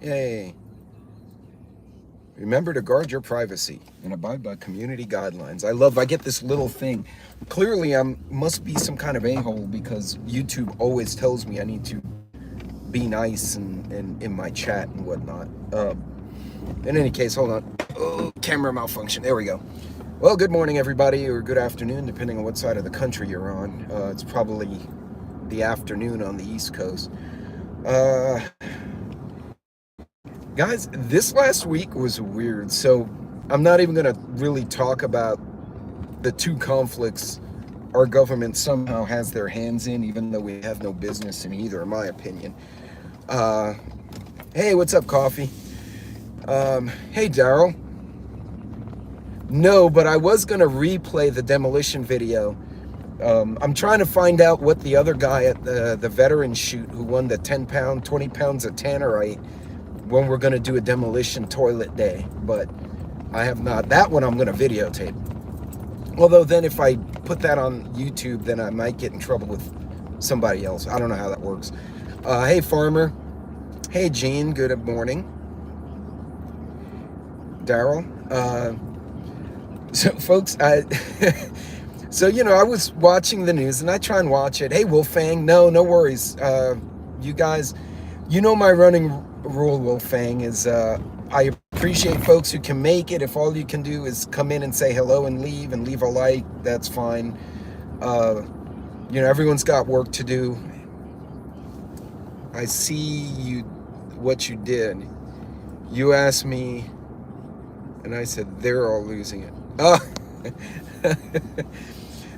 Yay. Remember to guard your privacy and abide by community guidelines. I get this little thing. Clearly, I must be some kind of a-hole because YouTube always tells me I need to be nice and in my chat and whatnot. In any case, hold on. Oh, camera malfunction. There we go. Well, good morning, everybody, or good afternoon, depending on what side of the country you're on. It's probably the afternoon on the East Coast. Guys, this last week was weird, so I'm not even going to really talk about the two conflicts our government somehow has their hands in, even though we have no business in either, in my opinion. Hey, what's up, Coffee? Hey, Daryl. No, but I was going to replay the demolition video. I'm trying to find out what the other guy at the veteran shoot who won the 20 pounds of tannerite, when we're going to do a demolition toilet day, but I have not. That one I'm going to videotape. Although then if I put that on YouTube, then I might get in trouble with somebody else. I don't know how that works. Hey, Farmer. Hey, Gene. Good morning. Daryl. So, folks, so, I was watching the news, and I try and watch it. Hey, Wolfang. No worries. You guys, my running rule, Wolfang, is I appreciate folks who can make it. If all you can do is come in and say hello and leave a like, that's fine. Everyone's got work to do. I see what you did. You asked me, and I said, they're all losing it.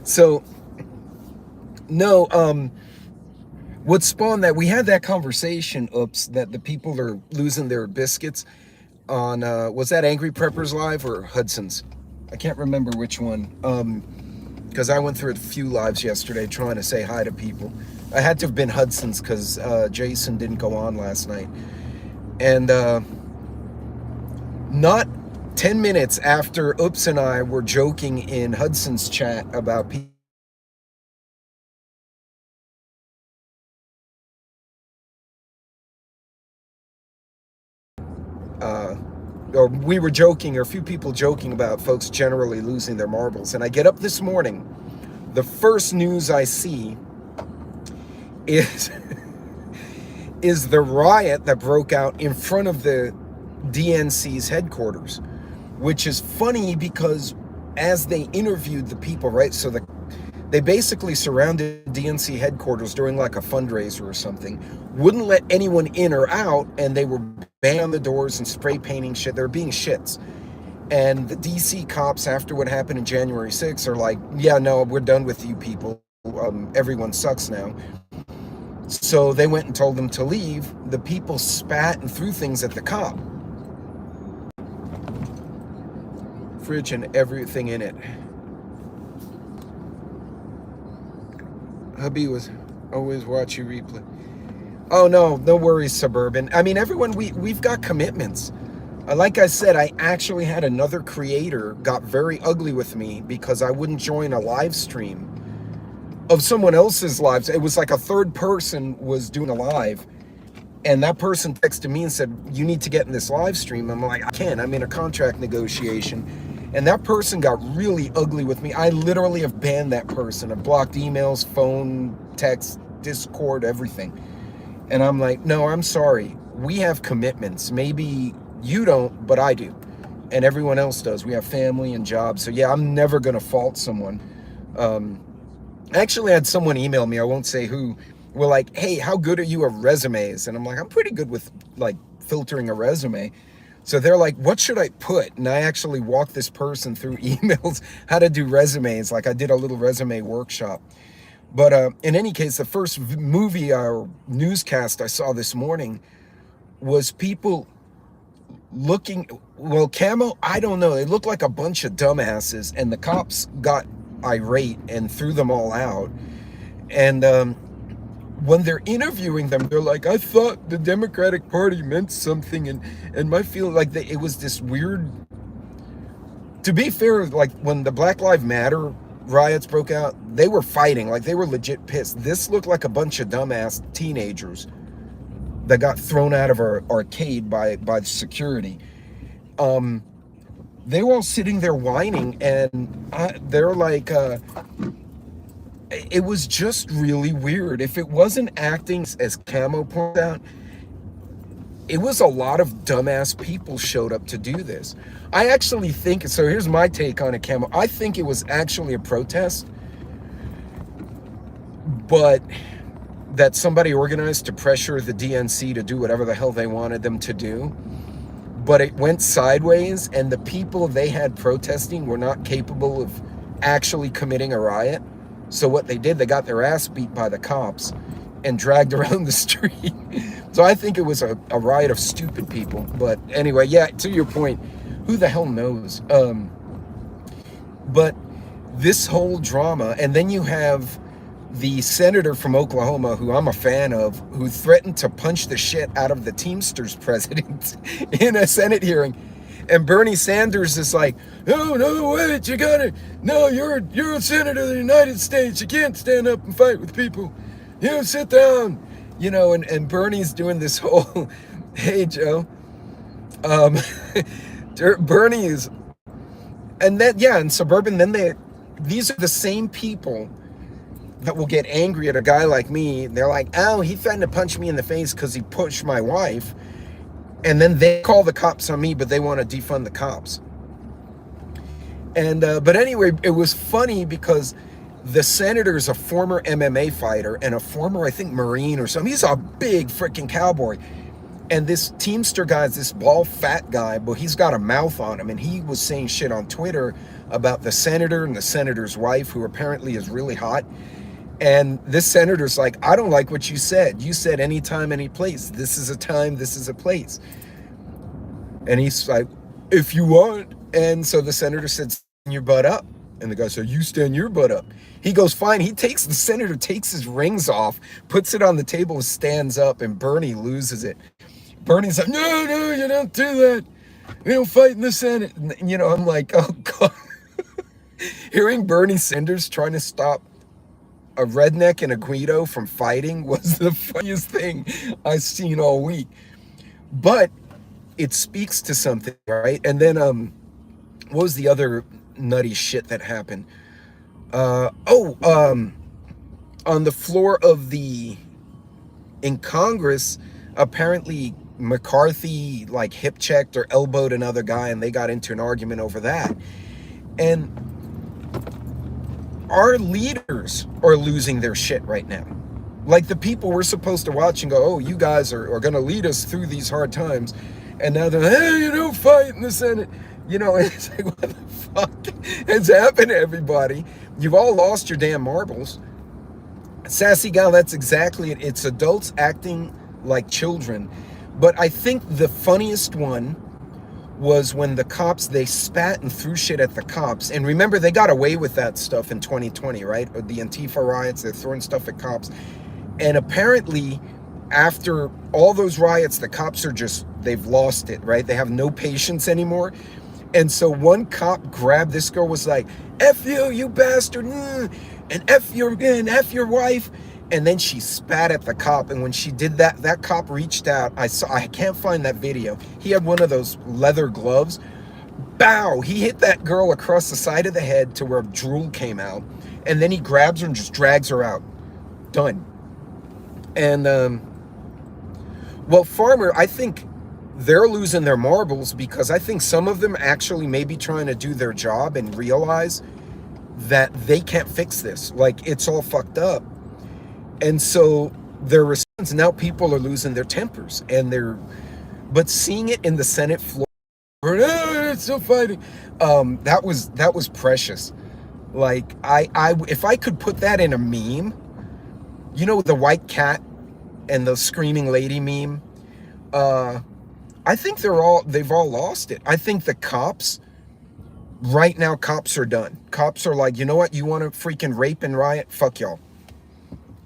So, no, what spawned that, we had that conversation, that the people are losing their biscuits on, was that Angry Preppers Live or Hudson's? I can't remember which one, because I went through a few lives yesterday trying to say hi to people. I had to have been Hudson's because Jason didn't go on last night. And not 10 minutes after and I were joking in Hudson's chat about people or we were joking, or a few people joking about folks generally losing their marbles. And I get up this morning, the first news I see is is the riot that broke out in front of the DNC's headquarters, which is funny because as they interviewed the people, right, so they basically surrounded DNC headquarters during like a fundraiser or something, wouldn't let anyone in or out, and they were banging on the doors and spray painting shit. They were being shits. And the DC cops, after what happened in January 6th, are like, yeah, no, we're done with you people. Everyone sucks now. So they went and told them to leave. The people spat and threw things at the cop. Fridge and everything in it. Hubby was always watch you replay. Oh, no worries, Suburban. I mean, everyone, we've got commitments. Like I said, I actually had another creator got very ugly with me because I wouldn't join a live stream of someone else's lives. It was like a third person was doing a live, and that person texted me and said, you need to get in this live stream. I'm like, I can't. I'm in a contract negotiation. And that person got really ugly with me. I literally have banned that person. I've blocked emails, phone, text, Discord, everything. And I'm like, no, I'm sorry. We have commitments. Maybe you don't, but I do. And everyone else does. We have family and jobs. So yeah, I'm never going to fault someone. I actually had someone email me, I won't say who, were like, hey, how good are you at resumes? And I'm like, I'm pretty good with like filtering a resume. So they're like, what should I put? And I actually walked this person through emails, how to do resumes. Like I did a little resume workshop. But in any case, the first movie or newscast I saw this morning was people looking, well, camo, I don't know. They looked like a bunch of dumbasses, and the cops got irate and threw them all out. And when they're interviewing them, they're like, I thought the Democratic Party meant something. And my feeling like it was this weird, to be fair, like when the Black Lives Matter riots broke out, they were fighting, like they were legit pissed. This looked like a bunch of dumbass teenagers that got thrown out of our arcade by the security. They were all sitting there whining, and they're like, it was just really weird. If it wasn't acting, as Camo pointed out, it was a lot of dumbass people showed up to do this. I actually think, so here's my take on it, Camo. I think it was actually a protest, but that somebody organized to pressure the DNC to do whatever the hell they wanted them to do. But it went sideways, and the people they had protesting were not capable of actually committing a riot. So what they did, they got their ass beat by the cops and dragged around the street. So I think it was a riot of stupid people. But anyway, yeah, to your point, who the hell knows? But this whole drama, and then you have the senator from Oklahoma, who I'm a fan of, who threatened to punch the shit out of the Teamsters president in a Senate hearing. And Bernie Sanders is like, no, wait, you're a senator of the United States. You can't stand up and fight with people. Sit down. And Bernie's doing this whole, hey, Joe. Bernie is, and then, yeah, in suburban, these are the same people that will get angry at a guy like me. They're like, oh, he threatened to punch me in the face because he pushed my wife. And then they call the cops on me, but they want to defund the cops. And but anyway, it was funny because the senator's a former MMA fighter and a former, I think, Marine or something. He's a big freaking cowboy. And this Teamster guy's this bald, fat guy, but he's got a mouth on him. And he was saying shit on Twitter about the senator and the senator's wife, who apparently is really hot. And this senator's like, I don't like what you said. You said anytime, any place. This is a time, this is a place. And he's like, if you want. And so the senator said, stand your butt up. And the guy said, you stand your butt up. He goes, fine. The senator takes his rings off, puts it on the table, and stands up, and Bernie loses it. Bernie's like, no, you don't do that. We don't fight in the Senate. And, I'm like, oh, God. Hearing Bernie Sanders trying to stop a redneck and a Guido from fighting was the funniest thing I've seen all week. But it speaks to something, right? And then what was the other nutty shit that happened? On the floor of in Congress, apparently McCarthy like hip checked or elbowed another guy, and they got into an argument over that. And our leaders are losing their shit right now. Like the people we're supposed to watch and go, oh, you guys are going to lead us through these hard times. And now they're like, hey, you don't fight in the Senate. It's like, what the fuck has happened to everybody? You've all lost your damn marbles. Sassy gal, that's exactly it. It's adults acting like children. But I think the funniest one was when the cops, they spat and threw shit at the cops. And remember, they got away with that stuff in 2020, right? Or the Antifa riots, they're throwing stuff at cops. And apparently, after all those riots, the cops they've lost it, right? They have no patience anymore. And so one cop grabbed this girl, was like, F you, you bastard, and F your wife. And then she spat at the cop. And when she did that, that cop reached out. I can't find that video. He had one of those leather gloves. Bow! He hit that girl across the side of the head to where drool came out. And then he grabs her and just drags her out. Done. And, well, Farmer, I think they're losing their marbles because I think some of them actually may be trying to do their job and realize that they can't fix this. Like, it's all fucked up. And so their response, now people are losing their tempers, but seeing it in the Senate floor, it's still fighting. That was precious. Like, if I could put that in a meme, the white cat and the screaming lady meme, I think they've all lost it. I think the cops, right now, cops are done. Cops are like, you know what? You want to freaking rape and riot? Fuck y'all.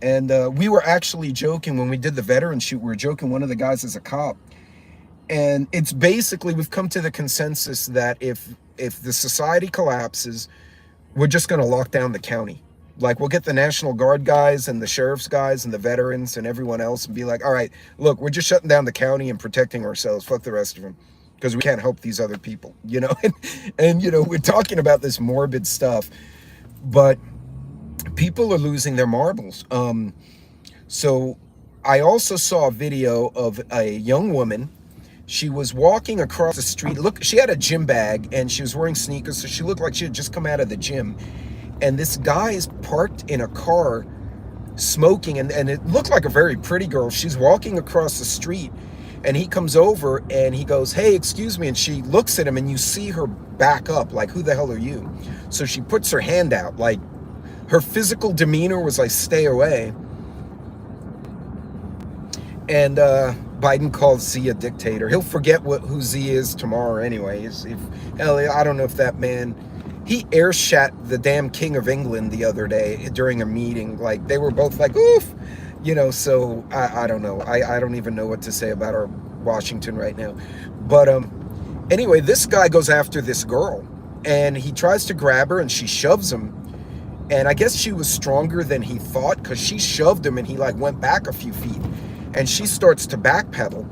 And we were actually joking when we did the veteran shoot. We were joking, one of the guys is a cop. And it's basically, we've come to the consensus that if the society collapses, we're just going to lock down the county. Like, we'll get the National Guard guys and the sheriff's guys and the veterans and everyone else and be like, all right, look, we're just shutting down the county and protecting ourselves. Fuck the rest of them, because we can't help these other people, you know? And, you know, we're talking about this morbid stuff, but people are losing their marbles. So I also saw a video of a young woman. She was walking across the street. Look, she had a gym bag and she was wearing sneakers, so she looked like she had just come out of the gym. And this guy is parked in a car smoking, and it looked like a very pretty girl. She's walking across the street, and he comes over and he goes, hey, excuse me. And she looks at him, and you see her back up, like, who the hell are you? So she puts her hand out, like, her physical demeanor was like, stay away. And Biden calls Z a dictator. He'll forget who Z is tomorrow anyways. I don't know if that man, he air shot the damn King of England the other day during a meeting. Like, they were both like, oof, you know. So I don't know. I don't even know what to say about our Washington right now. But anyway, this guy goes after this girl, and he tries to grab her, and she shoves him. And I guess she was stronger than he thought, because she shoved him and he like went back a few feet. And she starts to backpedal,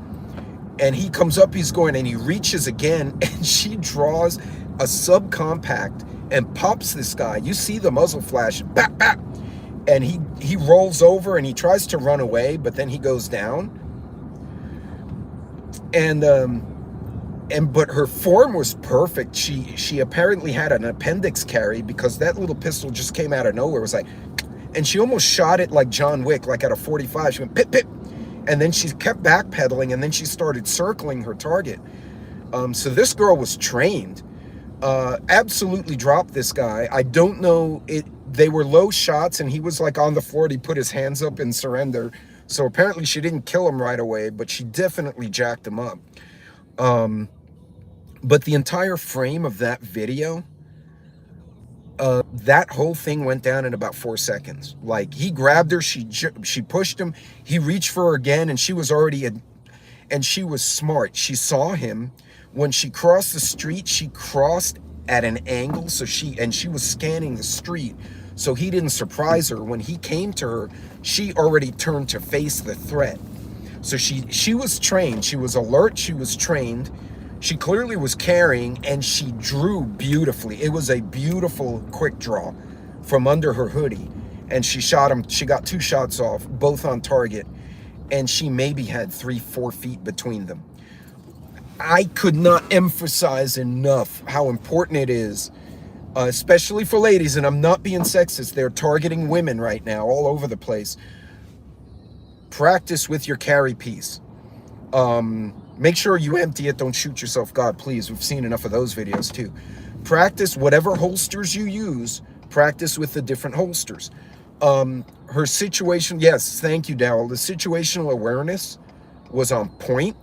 and he comes up, he's going, and he reaches again, and she draws a subcompact and pops this guy. You see the muzzle flash, bap, bap. And he rolls over and he tries to run away, but then he goes down. But her form was perfect. She apparently had an appendix carry, because that little pistol just came out of nowhere. It was like, and she almost shot it like John Wick, like at a 45. She went pip, pip. And then she kept backpedaling, and then she started circling her target. So this girl was trained. Absolutely dropped this guy. I don't know, they were low shots, and he was like on the floor. He put his hands up in surrender. So apparently she didn't kill him right away, but she definitely jacked him up. But the entire frame of that video, that whole thing went down in about 4 seconds. Like, he grabbed her, she pushed him, he reached for her again, and she was already and she was smart. She saw him. When she crossed the street, she crossed at an angle, so she was scanning the street, so he didn't surprise her. When he came to her, she already turned to face the threat. So she was trained, she was alert, she was trained. She clearly was carrying, and she drew beautifully. It was a beautiful quick draw from under her hoodie. And she shot him. She got 2 shots off, both on target. And she maybe had 3-4 feet between them. I could not emphasize enough how important it is, especially for ladies, and I'm not being sexist. They're targeting women right now all over the place. Practice with your carry piece. Make sure you empty it. Don't shoot yourself. God, please. We've seen enough of those videos too. Practice whatever holsters you use. Practice with the different holsters. Her situation, yes, thank you, Dowell. The situational awareness was on point.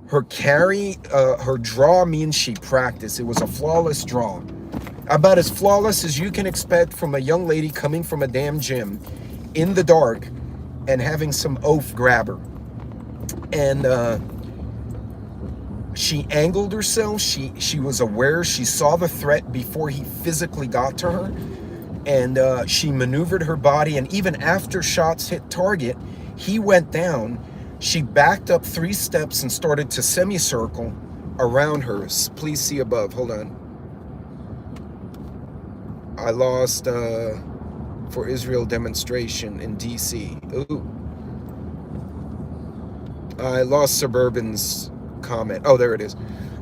Her carry, her draw means she practiced. It was a flawless draw. About as flawless as you can expect from a young lady coming from a damn gym in the dark and having some oaf grab her. And she angled herself. She was aware. She saw the threat before he physically got to her. And she maneuvered her body. And even after shots hit target, he went down. She backed up 3 steps and started to semicircle around her. Please see above. Hold on. I lost for Israel demonstration in DC. Ooh. I lost Suburban's comment. Oh, there it is.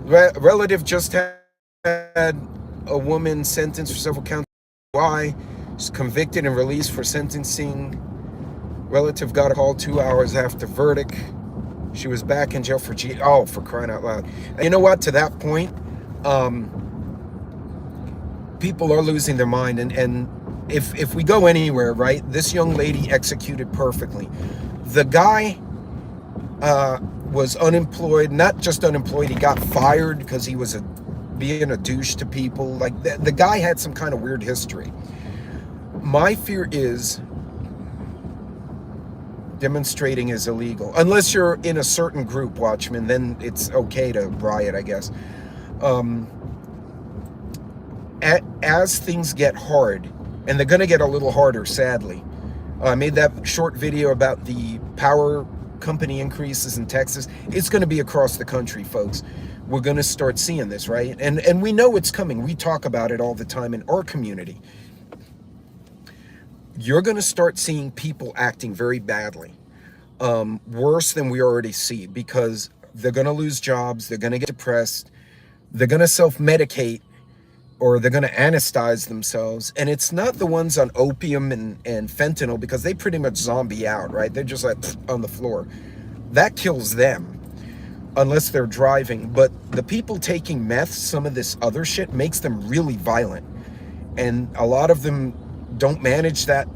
Relative just had a woman sentenced for several counts. Why? She's convicted and released for sentencing. Relative got a call 2 hours after verdict. She was back in jail for for crying out loud. And you know what? To that point, people are losing their mind. And if we go anywhere, right? This young lady executed perfectly. The guy was unemployed, not just unemployed, he got fired because he was being a douche to people. Like, the guy had some kind of weird history. My fear is demonstrating is illegal. Unless you're in a certain group, Watchmen, then it's okay to riot, I guess. As things get hard, And they're going to get a little harder, sadly. I made that short video about the power company increases in Texas. It's going to be across the country, folks. We're going to start seeing this, right? And we know it's coming. We talk about it all the time in our community. You're going to start seeing people acting very badly, worse than we already see, because they're going to lose jobs, they're going to get depressed, they're going to self-medicate, or they're going to anesthetize themselves. And it's not the ones on opium and fentanyl, because they pretty much zombie out, right? They're just like on the floor. That kills them, unless they're driving. But the people taking meth, some of this other shit, makes them really violent. And a lot of them don't manage that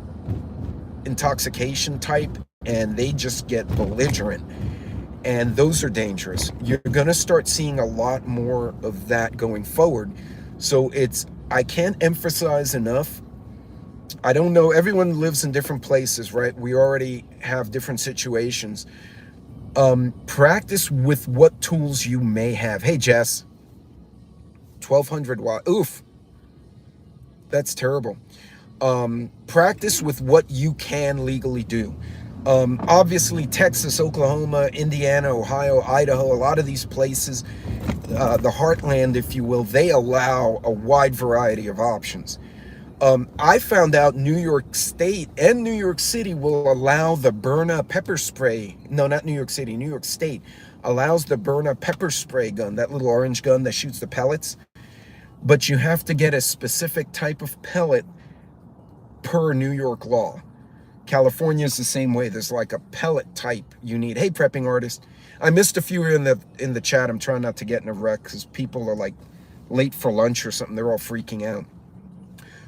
intoxication type, and they just get belligerent. And those are dangerous. You're going to start seeing a lot more of that going forward. So I can't emphasize enough. I don't know, everyone lives in different places, right? We already have different situations. Practice with what tools you may have. Hey, Jess, 1200 watt. Oof, that's terrible. Practice with what you can legally do. Obviously, Texas, Oklahoma, Indiana, Ohio, Idaho, a lot of these places, the heartland, if you will, they allow a wide variety of options. I found out New York State and New York City will allow the Byrna pepper spray. No, not New York City. New York State allows the Byrna pepper spray gun, that little orange gun that shoots the pellets. But you have to get a specific type of pellet per New York law. California is the same way. There's like a pellet type you need. Hey, prepping artist. I missed a few in the chat. I'm trying not to get in a wreck because people are like late for lunch or something. They're all freaking out.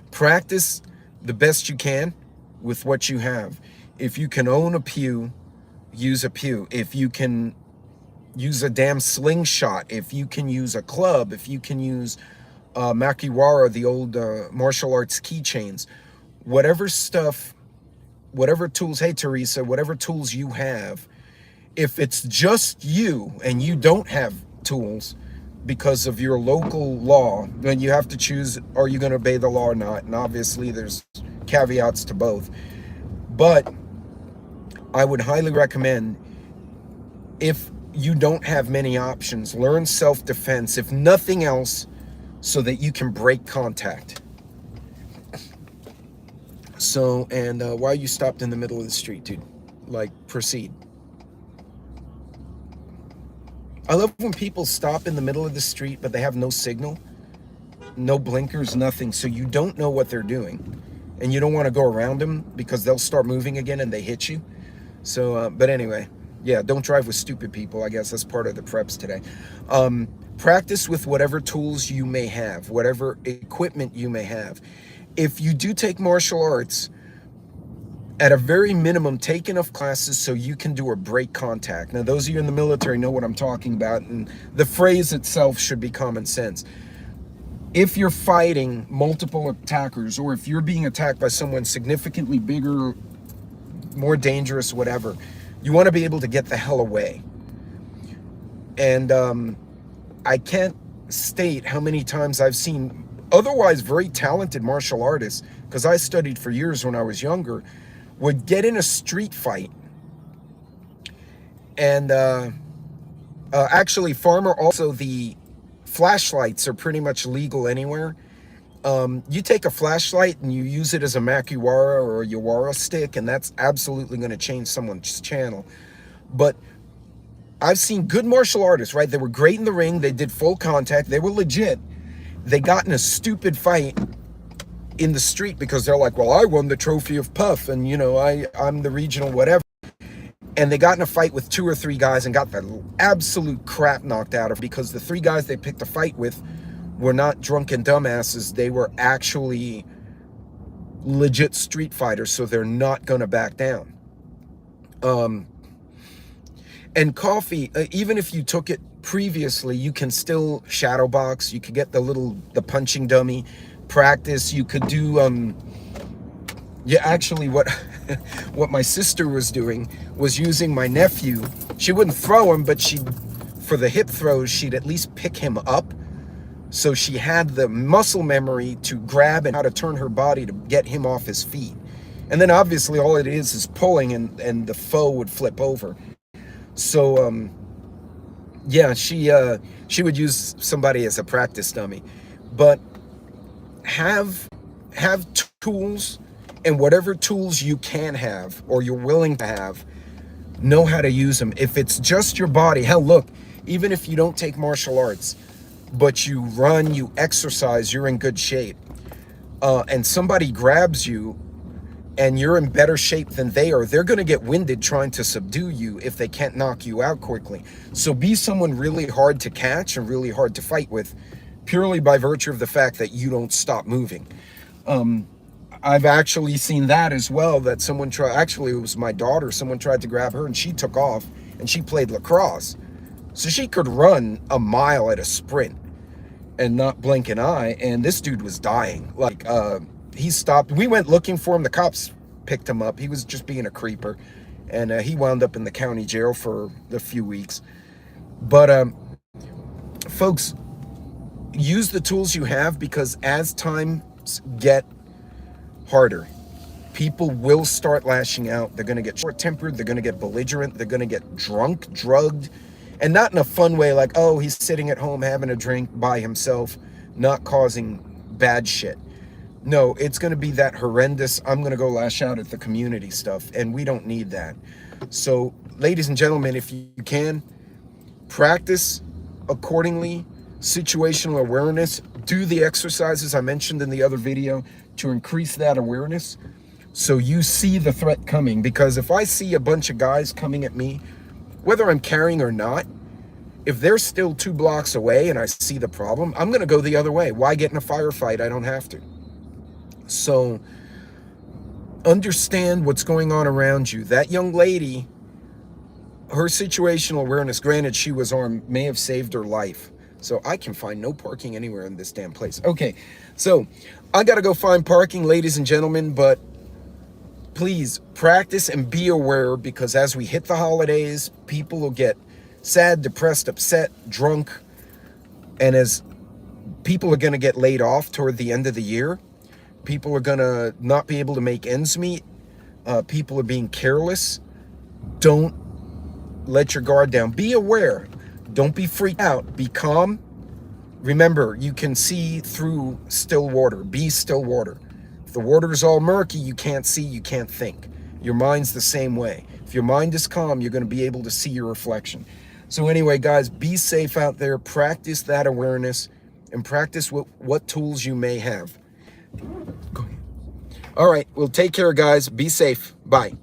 Practice the best you can with what you have. If you can own a pew, use a pew. If you can use a damn slingshot, if you can use a club, if you can use makiwara, the old martial arts keychains, whatever stuff, whatever tools, hey Teresa, whatever tools you have, if it's just you and you don't have tools because of your local law, then you have to choose, are you going to obey the law or not? And obviously there's caveats to both. But I would highly recommend, if you don't have many options, learn self-defense, if nothing else, so that you can break contact. So, and why you stopped in the middle of the street, dude? Like, proceed. I love when people stop in the middle of the street, but they have no signal, no blinkers, nothing. So you don't know what they're doing. And you don't want to go around them because they'll start moving again and they hit you. So, but anyway, yeah, don't drive with stupid people. I guess that's part of the preps today. Practice with whatever tools you may have, whatever equipment you may have. If you do take martial arts, at a very minimum, take enough classes so you can do a break contact. Now, those of you in the military know what I'm talking about, and the phrase itself should be common sense. If you're fighting multiple attackers, or if you're being attacked by someone significantly bigger, more dangerous, whatever, you want to be able to get the hell away. And I can't state how many times I've seen otherwise very talented martial artists, because I studied for years when I was younger, would get in a street fight. And actually, Farmer, also the flashlights are pretty much legal anywhere. You take a flashlight and you use it as a makiwara or a yawara stick, and that's absolutely going to change someone's channel. But I've seen good martial artists, right? They were great in the ring. They did full contact. They were legit. They got in a stupid fight in the street because they're like, well, I won the trophy of Puff, and you know, I'm the regional whatever. And they got in a fight with 2 or 3 guys and got the absolute crap knocked out of them, because the 3 guys they picked a fight with were not drunken dumbasses. They were actually legit street fighters, so they're not gonna back down. And coffee, even if you took it previously, you can still shadow box. You could get the punching dummy, practice. You could do yeah, actually what what my sister was doing was using my nephew. She wouldn't throw him, but for the hip throws, she'd at least pick him up So she had the muscle memory to grab and how to turn her body to get him off his feet. And then obviously all it is pulling, and the foe would flip over. So yeah, she would use somebody as a practice dummy. But have tools, and whatever tools you can have or you're willing to have, know how to use them. If it's just your body, hell, look, even if you don't take martial arts, but you run, you exercise, you're in good shape, and somebody grabs you and you're in better shape than they are, they're going to get winded trying to subdue you if they can't knock you out quickly. So be someone really hard to catch and really hard to fight with, purely by virtue of the fact that you don't stop moving. I've actually seen that as well, that someone tried, actually it was my daughter, someone tried to grab her and she took off, and she played lacrosse. So she could run a mile at a sprint and not blink an eye, and this dude was dying. Like, he stopped. We went looking for him. The cops picked him up. He was just being a creeper, and he wound up in the county jail for a few weeks. But folks, use the tools you have, because as times get harder, people will start lashing out. They're going to get short-tempered. They're going to get belligerent. They're going to get drunk, drugged, and not in a fun way like, oh, he's sitting at home having a drink by himself, not causing bad shit. No, it's going to be that horrendous, I'm going to go lash out at the community stuff, and we don't need that. So, ladies and gentlemen, if you can, practice accordingly, situational awareness, do the exercises I mentioned in the other video to increase that awareness so you see the threat coming. Because if I see a bunch of guys coming at me, whether I'm carrying or not, if they're still 2 blocks away and I see the problem, I'm going to go the other way. Why get in a firefight? I don't have to. So understand what's going on around you. That young lady, her situational awareness, granted she was armed, may have saved her life. So I can find no parking anywhere in this damn place. Okay, so I got to go find parking, ladies and gentlemen, but please practice and be aware, because as we hit the holidays, people will get sad, depressed, upset, drunk, and as people are going to get laid off toward the end of the year, people are going to not be able to make ends meet, people are being careless. Don't let your guard down. Be aware. Don't be freaked out. Be calm. Remember, you can see through still water. Be still water. If the water is all murky, you can't see, you can't think. Your mind's the same way. If your mind is calm, you're going to be able to see your reflection. So anyway, guys, be safe out there. Practice that awareness and practice what tools you may have. Go ahead. All right, well, take care, guys. Be safe. Bye.